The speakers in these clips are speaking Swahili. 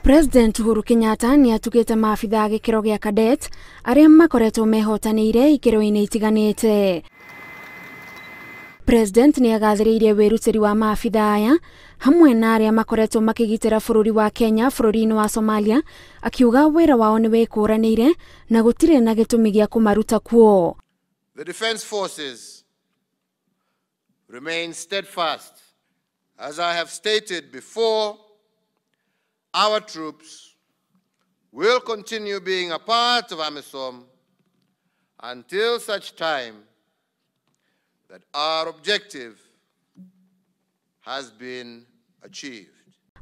President Uhuru Kenyatta ni atugite maabithaa gikiro gia cadet aria makoretwo mehotanire ikiro-ini itiganite. President ni agathiririe wirutiri wa maabithaa aya hamwe na aria makoretwo makigitira bururi wa Kenya bururi-ini wa Somalia, akiuga wira wao ni wikuranire na gutire na gitumi gia kumaruta kuo. The Defence Forces remain steadfast. As I have stated before, our troops will continue being a part of AMISOM until such time that our objective has been achieved.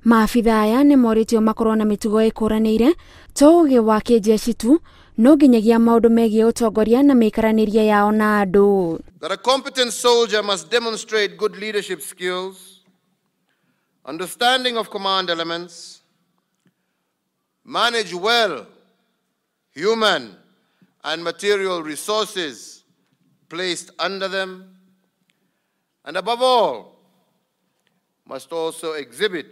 Maabithaa aya ni moritio makorwo na mitugo ikuranire to uge wa kijeshi tu no nginyagia maundu megie utongoria na mikaraniria yao na andu. That a competent soldier must demonstrate good leadership skills, understanding of command elements, manage well human and material resources placed under them, and above all, must also exhibit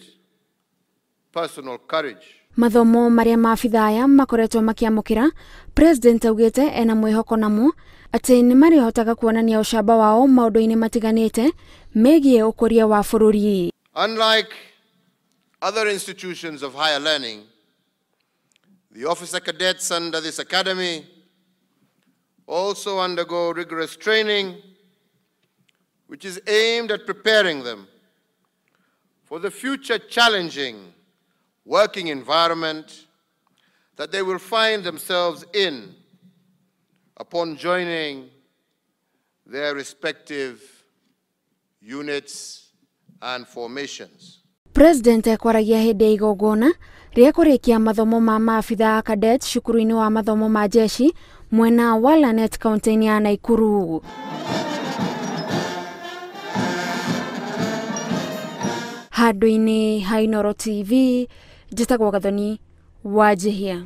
personal courage. Mathomo maria maabithaa aya makoretwo makiamukira, President ugite ena mwihoko namo ati ni marihotaga kuonania ucamba wao maundu-ini matiganite megie ukuria wa bururi. Unlike other institutions of higher learning, the officer cadets under this academy also undergo rigorous training which is aimed at preparing them for the future challenging working environment that they will find themselves in upon joining their respective units and formations. President ekwaragia hindi igogona ria kurikia mathomo ma maabithaa cadet shukuru-ini wa mathomo ma jeshi mwena wa Lanet County ya Ikuru. Handu-ini ha Inooro TV, njitagwo Gathoni Wanjihia.